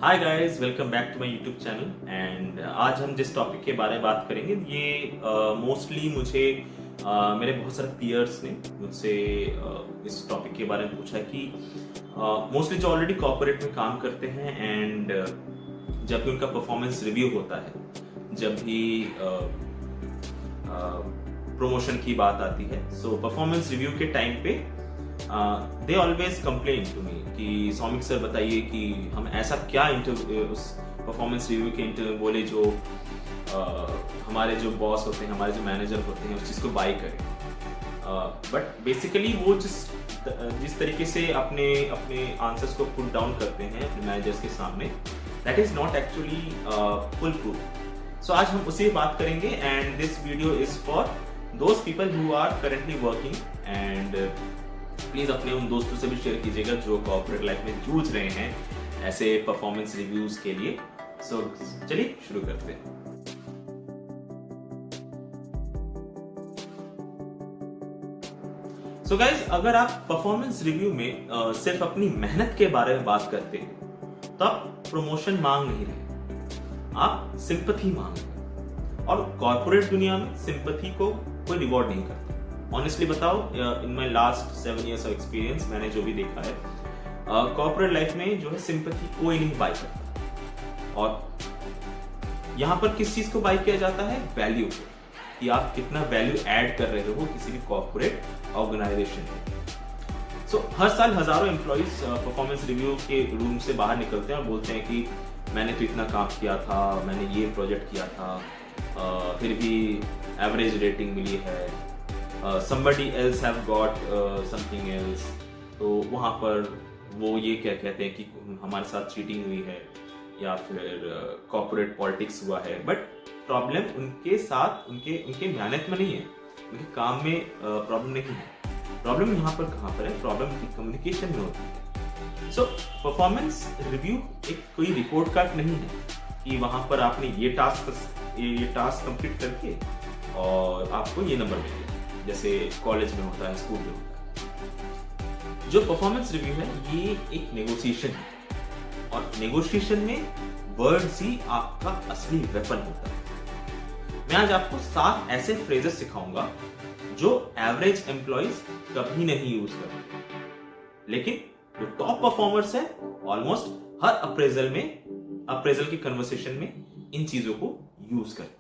Hi guys, welcome back to my YouTube channel. And आज हम जिस टॉपिक के बारे में बात करेंगे ये मोस्टली मुझे मेरे बहुत सारे पीयर्स ने मुझसे इस टॉपिक के बारे में पूछा कि मोस्टली जो ऑलरेडी कॉर्पोरेट में काम करते हैं एंड जब भी उनका परफॉर्मेंस रिव्यू होता है, जब भी प्रमोशन की बात आती है, सो परफॉर्मेंस रिव्यू के टाइम पे they always complain to me कि सौमिक सर बताइए कि हम ऐसा क्या उस परफॉर्मेंस रिव्यू के इंटरव्यू बोले जो हमारे जो बॉस होते हैं, हमारे जो मैनेजर होते हैं, उस चीज़ को बाई करें। बट बेसिकली वो जिस तरीके से अपने अपने आंसर्स को पुट डाउन करते हैं अपने मैनेजर्स के सामने, that is not actually full proof. So आज हम उसी पे बात करेंगे and this video is for those people who are currently working and please अपने उन दोस्तों से भी शेयर कीजिएगा जो कॉर्पोरेट लाइफ में जूझ रहे हैं ऐसे परफॉर्मेंस रिव्यूज के लिए। सो चलिए शुरू करते हैं। सो गाइज, अगर आप परफॉर्मेंस रिव्यू में सिर्फ अपनी मेहनत के बारे में बात करते हैं तो आप प्रमोशन मांग नहीं रहे, आप सिंपैथी मांग रहे हैं। और कॉर्पोरेट दुनिया में सिंपैथी को कोई रिवॉर्ड नहीं करता। ऑनेस्टली बताओ, in my last 7 years of experience मैंने जो भी देखा है, कॉर्पोरेट लाइफ में जो है सिंपैथी कोई नहीं बाय करता। और यहां पर किस चीज को बाय किया जाता है? वैल्यू को, कि आप कितना वैल्यू ऐड कर रहे हो किसी भी कॉर्पोरेट ऑर्गेनाइजेशन में। सो हर साल हजारों एम्प्लॉइज परफॉर्मेंस रिव्यू के रूम से बाहर निकलते हैं और बोलते हैं कि मैंने तो इतना काम किया था, मैंने ये प्रोजेक्ट किया था, फिर भी एवरेज रेटिंग मिली है, somebody else have got something else। तो वहाँ पर वो ये क्या कहते हैं कि हमारे साथ चीटिंग हुई है या फिर कॉर्पोरेट पॉलिटिक्स हुआ है। बट प्रॉब्लम उनके साथ उनके मेहनत में नहीं है, उनके काम में प्रॉब्लम नहीं है। प्रॉब्लम यहाँ पर कहाँ पर है? प्रॉब्लम की कम्युनिकेशन में होती है। सो परफॉर्मेंस रिव्यू एक कोई रिपोर्ट कार्ड नहीं है कि वहाँ पर आपने ये टास्क कंप्लीट करके और आपको ये नंबर मिलेगा, जैसे कॉलेज में होता है, स्कूल में होता है। जो परफॉर्मेंस रिव्यू है ये एक नेगोशिएशन है और नेगोशिएशन में वर्ड्स ही आपका असली वेपन होता है। मैं आज आपको 7 ऐसे फ्रेजेस सिखाऊंगा जो एवरेज एम्प्लॉइज कभी नहीं यूज करते, लेकिन जो टॉप परफॉर्मर्स है ऑलमोस्ट हर अप्रेजल की कन्वर्सेशन में इन चीजों को यूज करते हैं।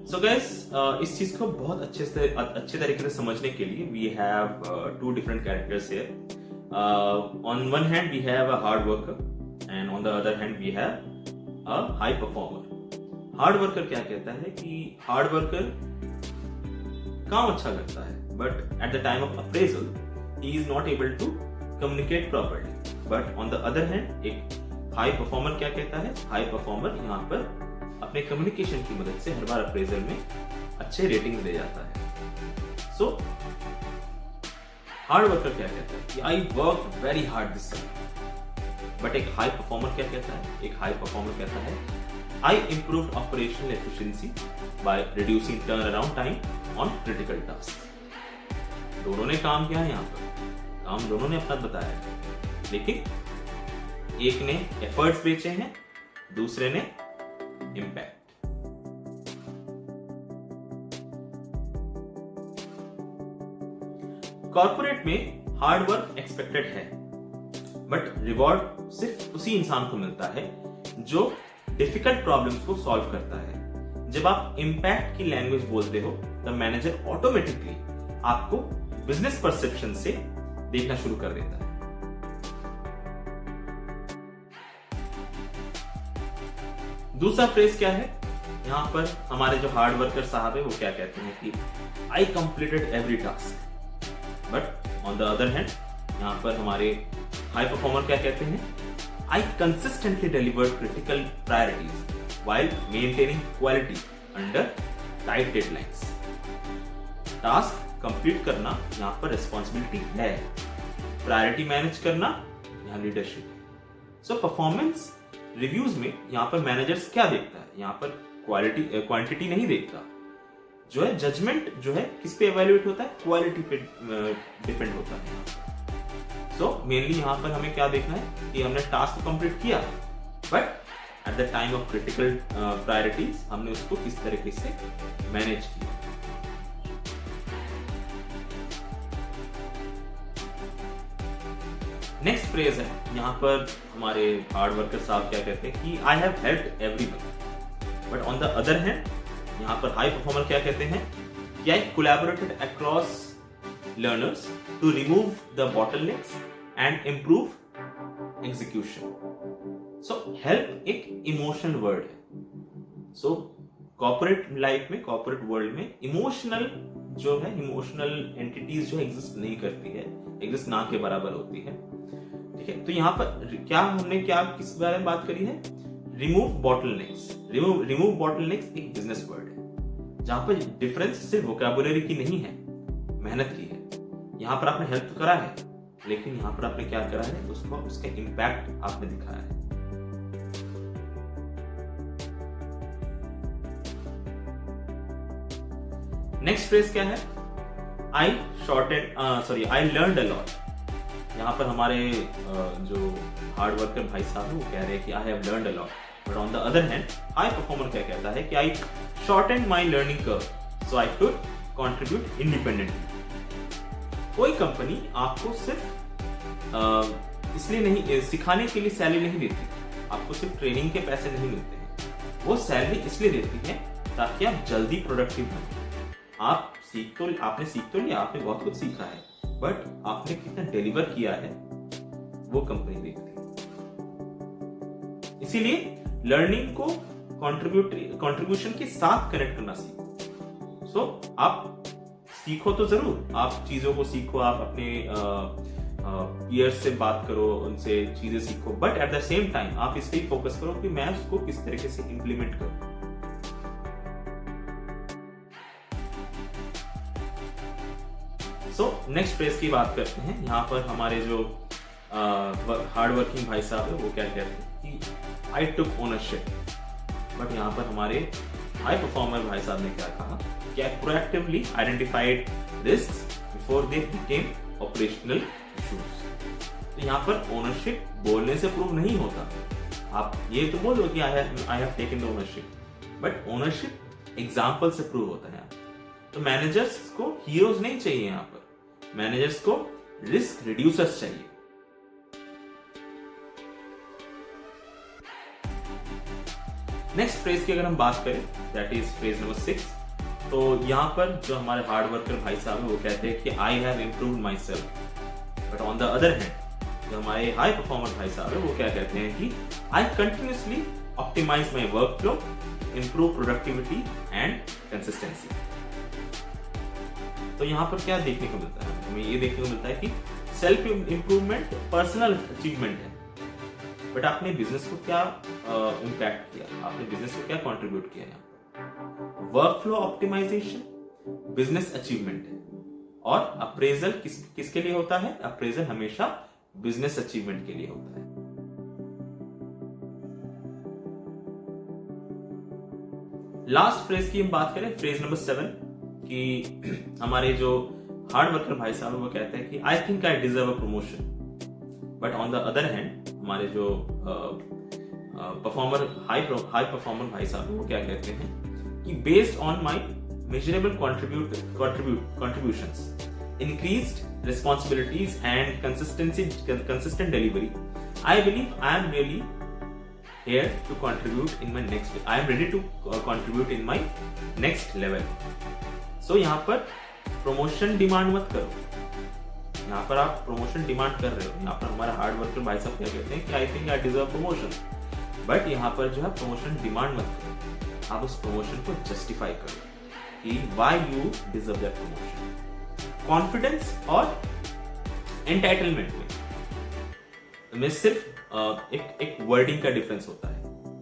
सो गाइस, इस चीज को बहुत अच्छे तरीके से समझने के लिए we have 2 different characters here. On one hand we have a hard worker and on the other hand we have a high performer. Hard worker क्या कहता है कि हार्ड वर्कर काम अच्छा करता है but at the time of appraisal he is not able to communicate properly. But on the other hand एक high performer क्या कहता है? हाई परफॉर्मर यहाँ पर अपने कम्युनिकेशन की मदद से हर बार अप्रेजल में अच्छे रेटिंग दे जाता है। सो हार्ड वर्कर क्या कहता है कि I work very hard this time. But एक हाई परफॉर्मर क्या कहता है? एक हाई परफॉर्मर कहता है I improved operational efficiency by reducing turn around time on critical task. दोनों ने काम किया है, यहाँ पर काम दोनों ने अपना बताया है, लेकिन एक ने एफर्ट्स बेचे हैं, दूसरे ने इम्पैक्ट। कॉर्पोरेट में हार्ड वर्क एक्सपेक्टेड है बट रिवॉर्ड सिर्फ उसी इंसान को मिलता है जो डिफिकल्ट प्रॉब्लम्स को सॉल्व करता है। जब आप इम्पैक्ट की लैंग्वेज बोलते हो तब मैनेजर ऑटोमेटिकली आपको बिजनेस परसेप्शन से देखना शुरू कर देता है। दूसरा फ्रेज क्या है? यहाँ पर हमारे जो हार्ड वर्कर साहब है वो क्या कहते हैं कि I completed every task. But on the other hand यहाँ पर हमारे हाई परफॉर्मर क्या कहते हैं? I consistently delivered critical priorities while maintaining quality under tight deadlines. Task complete करना यहाँ पर रिस्पॉन्सिबिलिटी है, प्रायोरिटी मैनेज करना यहाँ लीडरशिप है। सो परफॉर्मेंस रिव्यूज में यहाँ पर मैनेजर्स क्या देखता है? यहाँ पर क्वांटिटी नहीं देखता। जो है जजमेंट जो है किस पे इवेल्युएट होता है, क्वालिटी पे डिपेंड होता है। सो मेनली यहाँ पर हमें क्या देखना है कि हमने टास्क कंप्लीट किया, but at the time of critical priorities हमने उसको किस तरीके से मैनेज किया। नेक्स्ट फ्रेज है, यहाँ पर हमारे हार्ड वर्कर साहब क्या कहते हैं कि I have helped everyone, but on the other hand यहाँ पर हाई परफॉर्मर क्या कहते हैं कि I collaborated across learners to remove the bottlenecks and improve execution. So help एक इमोशनल वर्ड है। सो कॉर्पोरेट लाइफ में, कॉर्पोरेट वर्ल्ड में इमोशनल जो है, इमोशनल एंटिटीज जो एग्जिस्ट नहीं करती है, एग्जिस्ट ना के बराबर होती है। ठीक है, तो यहाँ पर हमने किस बारे में बात करी है, रिमूव बॉटलनेक्स। रिमूव बॉटलनेक्स एक बिजनेस वर्ड है जहां पर डिफरेंस सिर्फ वोकैबुलरी की नहीं है, मेहनत की है। यहाँ पर आपने हेल्प करा है, लेकिन यहाँ पर आपने क्या करा है, उसको उसका इम्पैक्ट आपने दिखाया है। नेक्स्ट फ्रेज क्या है, आई लर्नड अ लॉट। यहाँ पर हमारे जो हार्ड वर्कर भाई साहब हैं वो कह रहे हैं कि I have learned a lot, but on the other hand high performer क्या कहता है कि I shortened my learning curve so I could contribute independently. कोई कंपनी आपको सिर्फ इसलिए नहीं, सिखाने के लिए सैलरी नहीं देती, आपको सिर्फ ट्रेनिंग के पैसे नहीं मिलते हैं, वो सैलरी इसलिए देती है ताकि आप जल्दी प्रोडक्टिव बने। आपने सीख तो लिया, आपने बहुत कुछ सीखा है, बट आपने कितना डिलीवर किया है वो कंपनी देखती है। इसीलिए लर्निंग को कंट्रीब्यूशन के साथ कनेक्ट करना सीखो। सो आप सीखो तो जरूर, आप चीजों को सीखो, आप अपने पीयर्स से बात करो, उनसे चीजें सीखो, but at the same time आप इस पे फोकस करो कि मैं उसको किस तरीके से इंप्लीमेंट करूं। सो नेक्स्ट फ्रेज की बात करते हैं। यहाँ पर हमारे जो हार्ड वर्किंग भाई साहब है वो क्या कहते हैं कि आई टुक ओनरशिप, बट यहाँ पर हमारे हाई परफॉर्मर भाई साहब ने क्या कहा कि I proactively identified risks before they became operational issues. तो यहाँ पर ओनरशिप बोलने से प्रूव नहीं होता। आप ये तो बोलो कि I have taken the ownership, but ownership example से प्रूव होता है। तो मैनेजर्स को हीरोज नहीं चाहिए, यहाँ पर मैनेजर्स को रिस्क रिड्यूसर्स चाहिए। नेक्स्ट फ्रेज की अगर हम बात करें, दैट इज फ्रेज नंबर 6। तो यहाँ पर जो हमारे हार्ड वर्कर भाई साहब है वो कहते हैं कि I have improved my self, but on the other hand जो हमारे हाई परफॉर्मर भाई साहब है वो क्या कहते हैं कि I continuously optimize my workflow, improve productivity and consistency. तो यहाँ पर क्या देखने को मिलता है, हमें ये देखने को मिलता है कि सेल्फ इंप्रूवमेंट पर्सनल अचीवमेंट है, बट आपने बिजनेस को क्या इम्पैक्ट किया, आपने बिजनेस को क्या कंट्रीब्यूट किया। यहाँ work flow optimization business achievement है, और अप्रेजल किसके लिए होता है, अप्रेजल हमेशा बिजनेस अचीवमेंट के लिए होता है। लास्ट फ्रेज की हम बात करें, फ्रेज नंबर 7 कि हमारे जो हार्ड वर्कर भाई साहब वो कहते हैं कि I think I deserve a promotion, but on the other hand हमारे जो हाई परफॉर्मर भाई साहब वो क्या कहते हैं कि based on my measurable contributions, increased responsibilities and consistent delivery, I believe I am really here to contribute in my next, I am ready to contribute in my next level. So यहाँ पर promotion demand मत करो, यहाँ पर आप promotion demand कर रहे हो। यहाँ पर हमारा हार्ड वर्कर भाई साहब क्या कहते हैं कि I think I deserve promotion, but यहाँ पर जो है प्रमोशन डिमांड मत करो, आप उस प्रमोशन को जस्टिफाई करो कि why you deserve that promotion. Confidence और एंटाइटलमेंट में सिर्फ एक वर्डिंग का डिफरेंस होता है।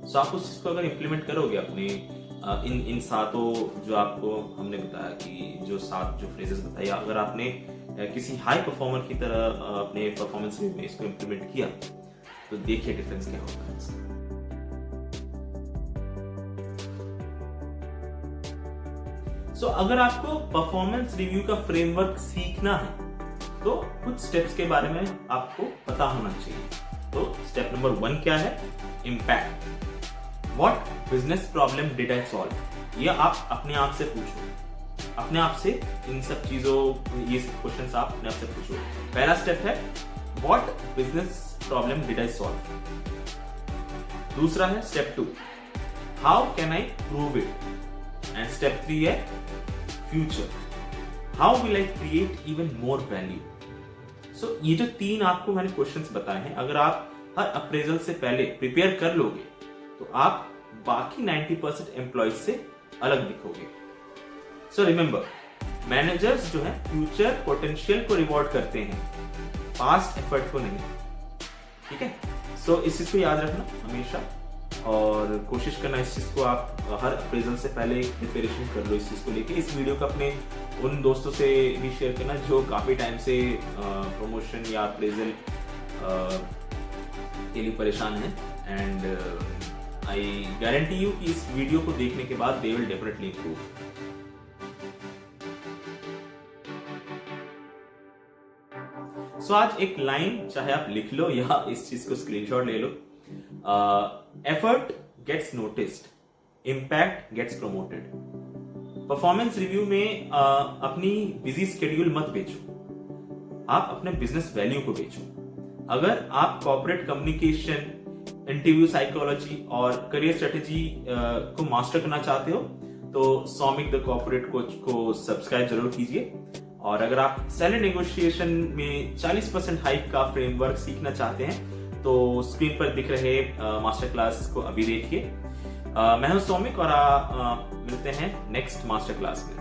सो आप उस चीज को अगर इंप्लीमेंट करोगे अपने इन सातों जो आपको हमने बताया कि जो 7 जो फ्रेजेस बताया, अगर आपने किसी हाई परफॉर्मर की तरह अपने परफॉर्मेंस में इसको इंप्लीमेंट किया तो देखिए डिफरेंस क्या होगा इसका। सो अगर आपको परफॉर्मेंस रिव्यू का फ्रेमवर्क सीखना है तो कुछ स्टेप्स के बारे में आपको पता होना चाहिए। तो स्टेप नंबर 1 क्या है? Impact. What business problem did I solve? ये आप अपने आप से पूछो, अपने आप से इन सब चीजों, ये क्वेश्चंस आप अपने आप से पूछो। पहला स्टेप है what business problem did I solve. दूसरा है step 2, how can I prove it. And step 3 है future, how will I create even more value. So ये जो 3 आपको मैंने क्वेश्चंस बताए हैं, अगर आप हर अप्रेजल से पहले प्रिपेयर कर लोगे तो आप बाकी 90% एम्प्लॉयज से अलग दिखोगे। सो रिमेंबर, मैनेजर्स जो है फ्यूचर पोटेंशियल को रिवॉर्ड करते हैं, पास्ट एफर्ट को नहीं। ठीक है? सो इस चीज को याद रखना हमेशा और कोशिश करना इस चीज को आप हर अप्रेजल से पहले प्रिपरेशन कर लो इस चीज को लेके। इस वीडियो को अपने उन दोस्तों से भी शेयर करना जो काफी टाइम से प्रमोशन या अप्रेजल के लिए परेशान है। एंड आई गारंटी यू कि इस वीडियो को देखने के बाद दे विल डेफिनेटली इंप्रूव। सो आज एक लाइन चाहे आप लिख लो या इस चीज को स्क्रीनशॉट ले लो। Effort gets noticed, impact gets promoted. Performance review में अपनी बिजी स्केड्यूल मत बेचो, आप अपने बिजनेस वैल्यू को बेचो। अगर आप कॉर्पोरेट कम्युनिकेशन, इंटरव्यू साइकोलॉजी और करियर स्ट्रेटेजी को मास्टर करना चाहते हो तो सौमिक द कॉर्पोरेट कोच को सब्सक्राइब जरूर कीजिए। और अगर आप सैलरी नेगोशिएशन में 40% हाइक का फ्रेमवर्क सीखना चाहते हैं तो स्क्रीन पर दिख रहे मास्टर क्लास को अभी देखिए। मैं हूं सौमिक और मिलते हैं नेक्स्ट मास्टर क्लास में।